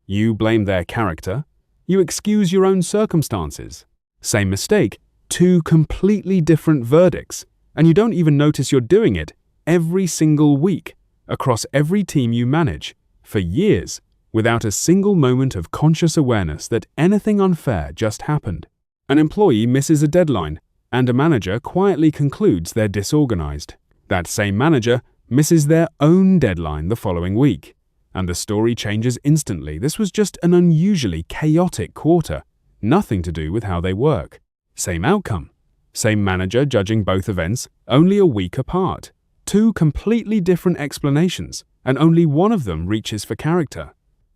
You blame their character. You excuse your own circumstances. Same mistake, two completely different verdicts, and you don't even notice you're doing it every single week, across every team you manage, for years, without a single moment of conscious awareness that anything unfair just happened. An employee misses a deadline, and a manager quietly concludes they're disorganized. That same manager misses their own deadline the following week, and the story changes instantly. This was just an unusually chaotic quarter, nothing to do with how they work. Same outcome. Same manager judging both events, only a week apart. Two completely different explanations, and only one of them reaches for character.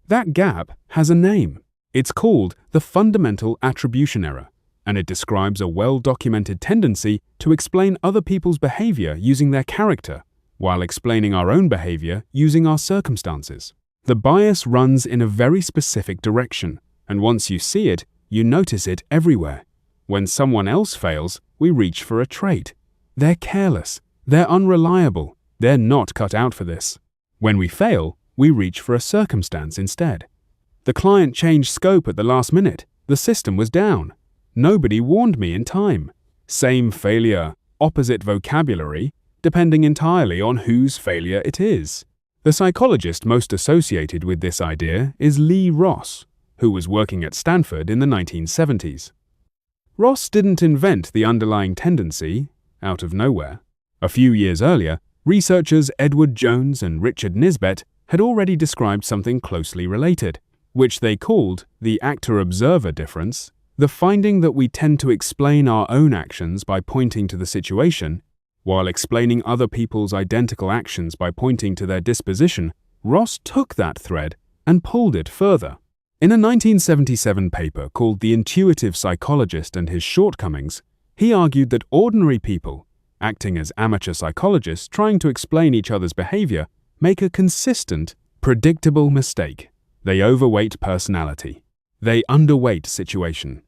That gap has a name. It's called the fundamental attribution error, and it describes a well-documented tendency to explain other people's behavior using their character, while explaining our own behavior using our circumstances. The bias runs in a very specific direction, and once you see it, you notice it everywhere. When someone else fails, we reach for a trait. They're careless, they're unreliable, they're not cut out for this. When we fail, we reach for a circumstance instead. The client changed scope at the last minute. The system was down. Nobody warned me in time. Same failure, opposite vocabulary, depending entirely on whose failure it is. The psychologist most associated with this idea is Lee Ross, who was working at Stanford in the 1970s. Ross didn't invent the underlying tendency out of nowhere. A few years earlier, researchers Edward Jones and Richard Nisbett had already described something closely related, which they called the actor-observer difference, the finding that we tend to explain our own actions by pointing to the situation, while explaining other people's identical actions by pointing to their disposition. Ross took that thread and pulled it further. In a 1977 paper called The Intuitive Psychologist and His Shortcomings, he argued that ordinary people, acting as amateur psychologists trying to explain each other's behavior, make a consistent, predictable mistake. They overweight personality. They underweight situation.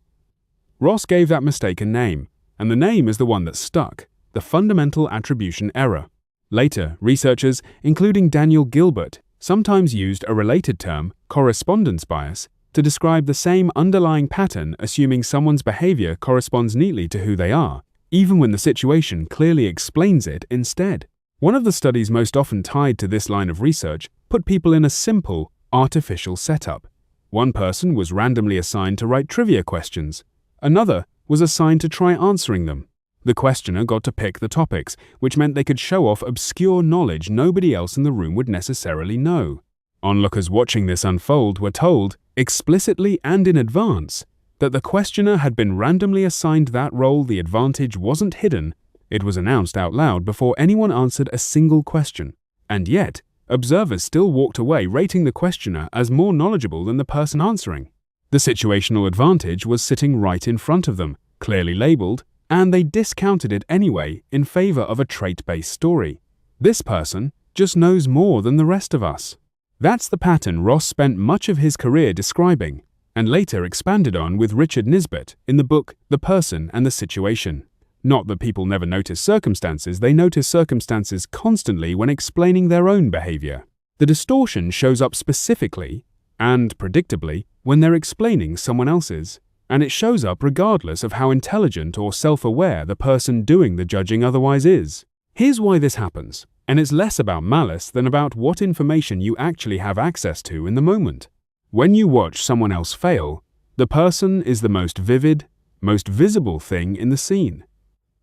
Ross gave that mistake a name, and the name is the one that stuck, the fundamental attribution error. Later, researchers, including Daniel Gilbert, sometimes used a related term, correspondence bias, to describe the same underlying pattern, assuming someone's behavior corresponds neatly to who they are, even when the situation clearly explains it instead. One of the studies most often tied to this line of research put people in a simple, artificial setup. One person was randomly assigned to write trivia questions. Another was assigned to try answering them. The questioner got to pick the topics, which meant they could show off obscure knowledge nobody else in the room would necessarily know. Onlookers watching this unfold were told, explicitly and in advance, that the questioner had been randomly assigned that role. The advantage wasn't hidden. It was announced out loud before anyone answered a single question. And yet, observers still walked away rating the questioner as more knowledgeable than the person answering. The situational advantage was sitting right in front of them, clearly labeled, and they discounted it anyway in favor of a trait-based story. This person just knows more than the rest of us. That's the pattern Ross spent much of his career describing, and later expanded on with Richard Nisbett in the book The Person and the Situation. Not that people never notice circumstances, they notice circumstances constantly when explaining their own behavior. The distortion shows up specifically and predictably when they're explaining someone else's, and it shows up regardless of how intelligent or self-aware the person doing the judging otherwise is. Here's why this happens, and it's less about malice than about what information you actually have access to in the moment. When you watch someone else fail, the person is the most vivid, most visible thing in the scene.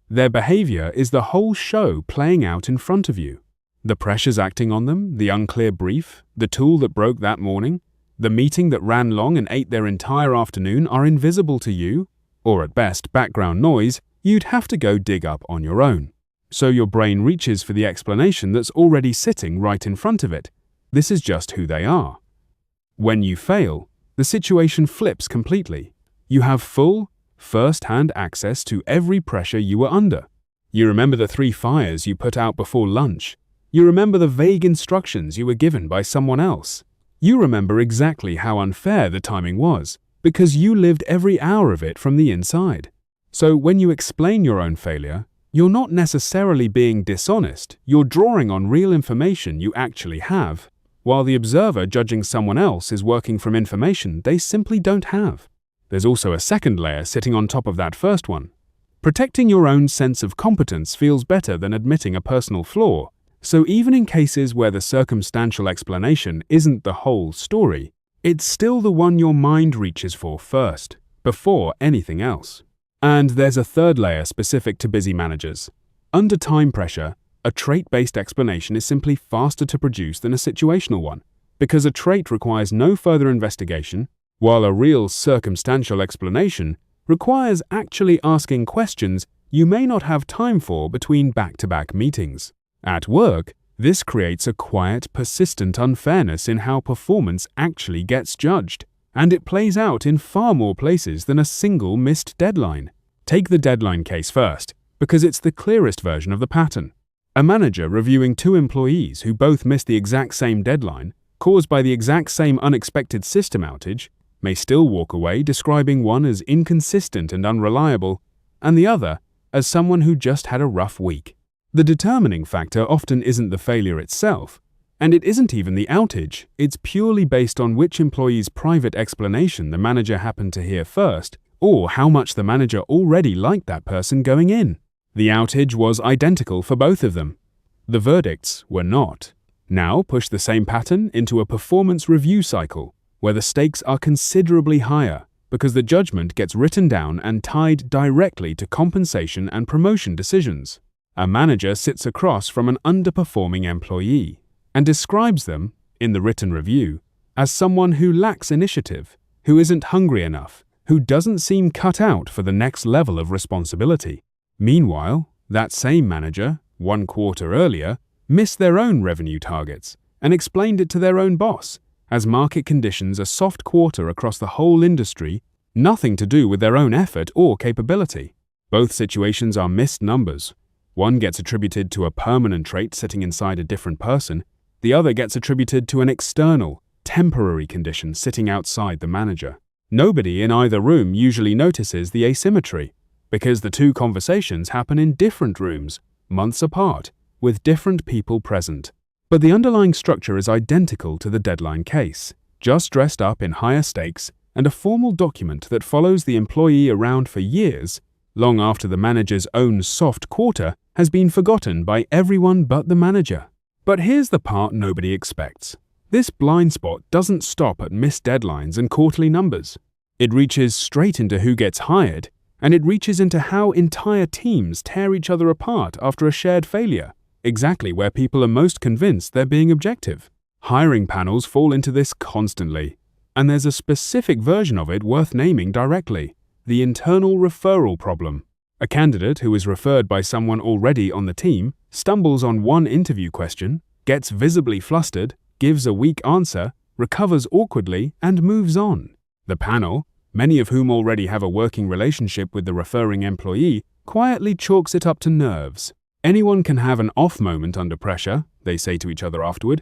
Their behavior is the whole show playing out in front of you. The pressures acting on them, the unclear brief, the tool that broke that morning, the meeting that ran long and ate their entire afternoon are invisible to you, or at best background noise you'd have to go dig up on your own. So your brain reaches for the explanation that's already sitting right in front of it. This is just who they are. When you fail, the situation flips completely. You have full, first-hand access to every pressure you were under. You remember the 3 fires you put out before lunch. You remember the vague instructions you were given by someone else. You remember exactly how unfair the timing was, because you lived every hour of it from the inside. So when you explain your own failure, you're not necessarily being dishonest, you're drawing on real information you actually have. while the observer judging someone else is working from information they simply don't have. There's also a second layer sitting on top of that first one. Protecting your own sense of competence feels better than admitting a personal flaw, so even in cases where the circumstantial explanation isn't the whole story, it's still the one your mind reaches for first, before anything else. And there's a third layer specific to busy managers. Under time pressure, a trait-based explanation is simply faster to produce than a situational one, because a trait requires no further investigation, while a real circumstantial explanation requires actually asking questions you may not have time for between back-to-back meetings. At work, this creates a quiet, persistent unfairness in how performance actually gets judged, and it plays out in far more places than a single missed deadline. Take the deadline case first, because it's the clearest version of the pattern. A manager reviewing two employees who both missed the exact same deadline, caused by the exact same unexpected system outage, may still walk away describing one as inconsistent and unreliable, and the other as someone who just had a rough week. The determining factor often isn't the failure itself, and it isn't even the outage. It's purely based on which employee's private explanation the manager happened to hear first, or how much the manager already liked that person going in. The outage was identical for both of them. The verdicts were not. Now push the same pattern into a performance review cycle, where the stakes are considerably higher because the judgment gets written down and tied directly to compensation and promotion decisions. A manager sits across from an underperforming employee and describes them, in the written review, as someone who lacks initiative, who isn't hungry enough, who doesn't seem cut out for the next level of responsibility. Meanwhile, that same manager, 1 quarter earlier, missed their own revenue targets and explained it to their own boss as market conditions a soft quarter across the whole industry, nothing to do with their own effort or capability. Both situations are missed numbers. One gets attributed to a permanent trait sitting inside a different person, the other gets attributed to an external, temporary condition sitting outside the manager. Nobody in either room usually notices the asymmetry, because the two conversations happen in different rooms, months apart, with different people present. But the underlying structure is identical to the deadline case, just dressed up in higher stakes and a formal document that follows the employee around for years, long after the manager's own soft quarter has been forgotten by everyone but the manager. But here's the part nobody expects. This blind spot doesn't stop at missed deadlines and quarterly numbers. It reaches straight into who gets hired, and it reaches into how entire teams tear each other apart after a shared failure, exactly where people are most convinced they're being objective. Hiring panels fall into this constantly, and there's a specific version of it worth naming directly: the internal referral problem. A candidate who is referred by someone already on the team stumbles on one interview question, gets visibly flustered, gives a weak answer, recovers awkwardly, and moves on. The panel, many of whom already have a working relationship with the referring employee, quietly chalks it up to nerves. Anyone can have an off moment under pressure, they say to each other afterward,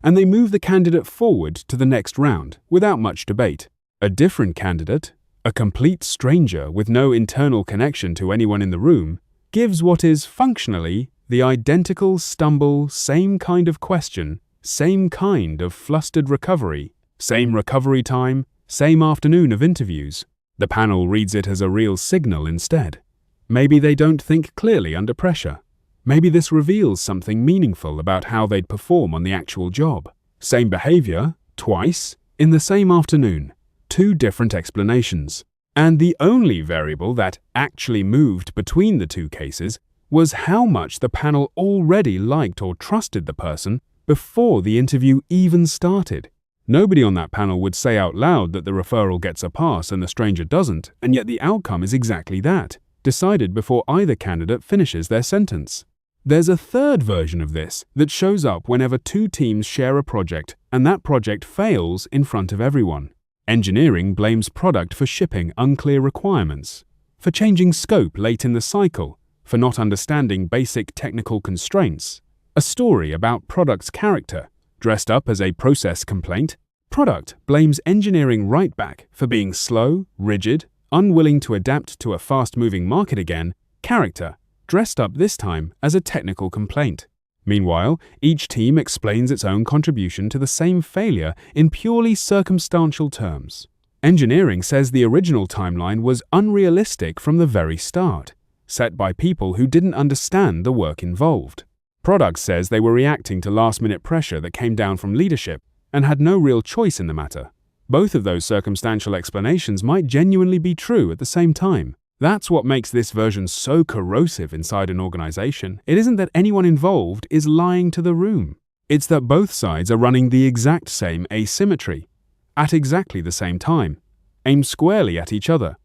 and they move the candidate forward to the next round without much debate. A different candidate, a complete stranger with no internal connection to anyone in the room, gives what is functionally the identical stumble, same kind of question, same kind of flustered recovery, same recovery time, same afternoon of interviews. The panel reads it as a real signal instead. Maybe they don't think clearly under pressure. Maybe this reveals something meaningful about how they'd perform on the actual job. Same behavior, twice, in the same afternoon. Two different explanations. And the only variable that actually moved between the two cases was how much the panel already liked or trusted the person before the interview even started. Nobody on that panel would say out loud that the referral gets a pass and the stranger doesn't, and yet the outcome is exactly that, decided before either candidate finishes their sentence. There's a third version of this that shows up whenever two teams share a project and that project fails in front of everyone. Engineering blames product for shipping unclear requirements, for changing scope late in the cycle, for not understanding basic technical constraints. A story about product's character, dressed up as a process complaint. Product blames engineering right back for being slow, rigid, unwilling to adapt to a fast-moving market again. Character, dressed up this time as a technical complaint. Meanwhile, each team explains its own contribution to the same failure in purely circumstantial terms. Engineering says the original timeline was unrealistic from the very start, set by people who didn't understand the work involved. Product says they were reacting to last-minute pressure that came down from leadership and had no real choice in the matter. Both of those circumstantial explanations might genuinely be true at the same time. That's what makes this version so corrosive inside an organization. It isn't that anyone involved is lying to the room. It's that both sides are running the exact same asymmetry, at exactly the same time, aimed squarely at each other,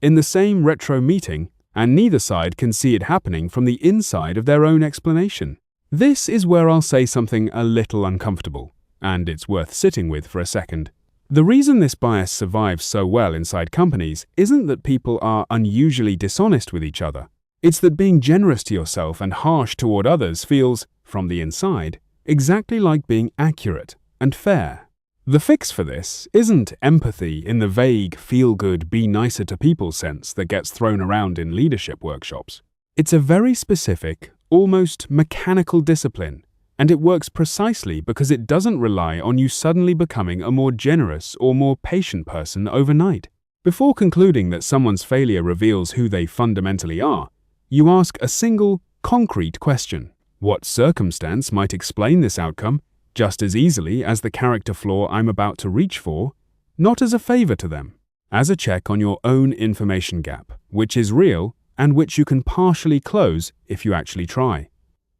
in the same retro meeting, and neither side can see it happening from the inside of their own explanation. This is where I'll say something a little uncomfortable, and it's worth sitting with for a second. The reason this bias survives so well inside companies isn't that people are unusually dishonest with each other. It's that being generous to yourself and harsh toward others feels, from the inside, exactly like being accurate and fair. The fix for this isn't empathy in the vague, feel-good, be nicer to people sense that gets thrown around in leadership workshops. It's a very specific, almost mechanical discipline, and it works precisely because it doesn't rely on you suddenly becoming a more generous or more patient person overnight. Before concluding that someone's failure reveals who they fundamentally are, you ask a single, concrete question. What circumstance might explain this outcome just as easily as the character flaw I'm about to reach for, not as a favor to them, as a check on your own information gap, which is real and which you can partially close if you actually try.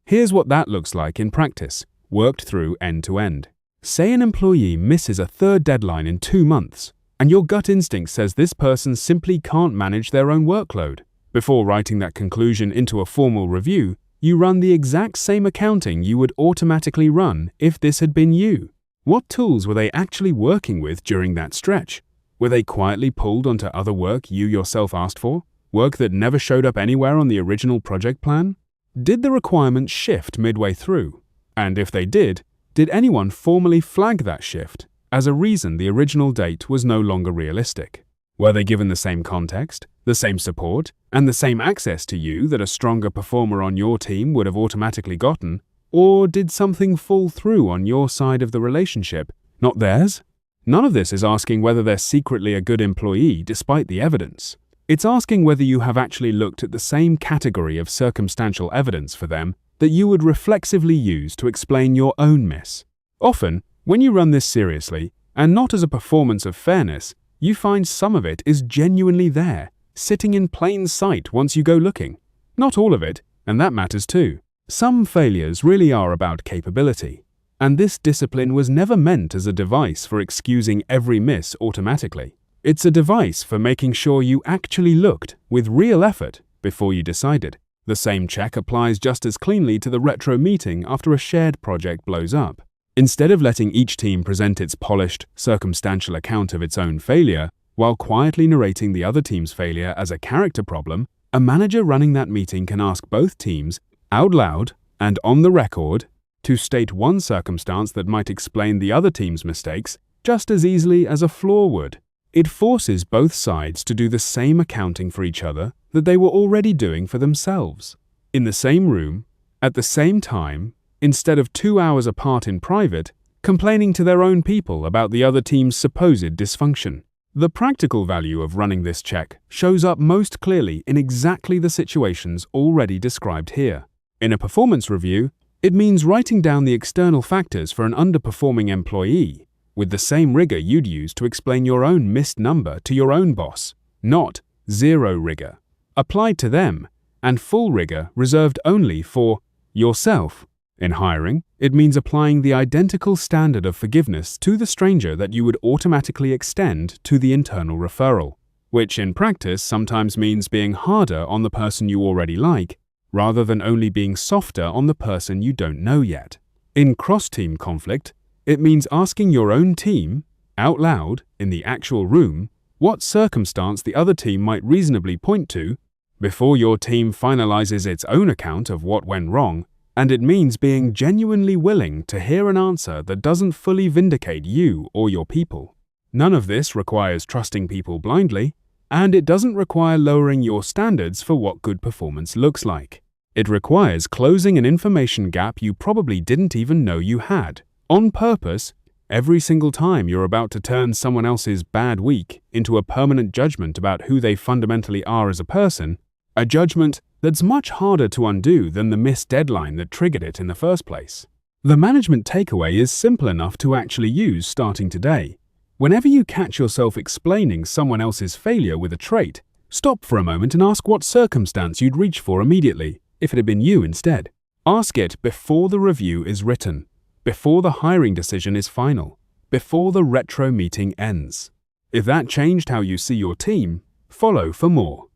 Here's what that looks like in practice, worked through end to end. Say an employee misses a third deadline in 2 months, and your gut instinct says this person simply can't manage their own workload. Before writing that conclusion into a formal review, you run the exact same accounting you would automatically run if this had been you. What tools were they actually working with during that stretch? Were they quietly pulled onto other work you yourself asked for? Work that never showed up anywhere on the original project plan? Did the requirements shift midway through? And if they did anyone formally flag that shift as a reason the original date was no longer realistic? Were they given the same context, the same support, and the same access to you that a stronger performer on your team would have automatically gotten? Or did something fall through on your side of the relationship, not theirs? None of this is asking whether they're secretly a good employee despite the evidence. It's asking whether you have actually looked at the same category of circumstantial evidence for them that you would reflexively use to explain your own miss. Often, when you run this seriously, and not as a performance of fairness, you find some of it is genuinely there, sitting in plain sight once you go looking. Not all of it, and that matters too. Some failures really are about capability, and this discipline was never meant as a device for excusing every miss automatically. It's a device for making sure you actually looked with real effort before you decided. The same check applies just as cleanly to the retro meeting after a shared project blows up. Instead of letting each team present its polished, circumstantial account of its own failure, while quietly narrating the other team's failure as a character problem, a manager running that meeting can ask both teams, out loud and on the record, to state one circumstance that might explain the other team's mistakes just as easily as a flaw would. It forces both sides to do the same accounting for each other that they were already doing for themselves. In the same room, at the same time, instead of 2 hours apart in private, complaining to their own people about the other team's supposed dysfunction. The practical value of running this check shows up most clearly in exactly the situations already described here. In a performance review, it means writing down the external factors for an underperforming employee with the same rigor you'd use to explain your own missed number to your own boss, not zero rigor applied to them and full rigor reserved only for yourself. In hiring, it means applying the identical standard of forgiveness to the stranger that you would automatically extend to the internal referral, which in practice sometimes means being harder on the person you already like, rather than only being softer on the person you don't know yet. In cross-team conflict, it means asking your own team, out loud, in the actual room, what circumstance the other team might reasonably point to before your team finalizes its own account of what went wrong, and it means being genuinely willing to hear an answer that doesn't fully vindicate you or your people. None of this requires trusting people blindly, and it doesn't require lowering your standards for what good performance looks like. It requires closing an information gap you probably didn't even know you had. On purpose, every single time you're about to turn someone else's bad week into a permanent judgment about who they fundamentally are as a person, a judgment that's much harder to undo than the missed deadline that triggered it in the first place. The management takeaway is simple enough to actually use starting today. Whenever you catch yourself explaining someone else's failure with a trait, stop for a moment and ask what circumstance you'd reach for immediately if it had been you instead. Ask it before the review is written, before the hiring decision is final, before the retro meeting ends. If that changed how you see your team, follow for more.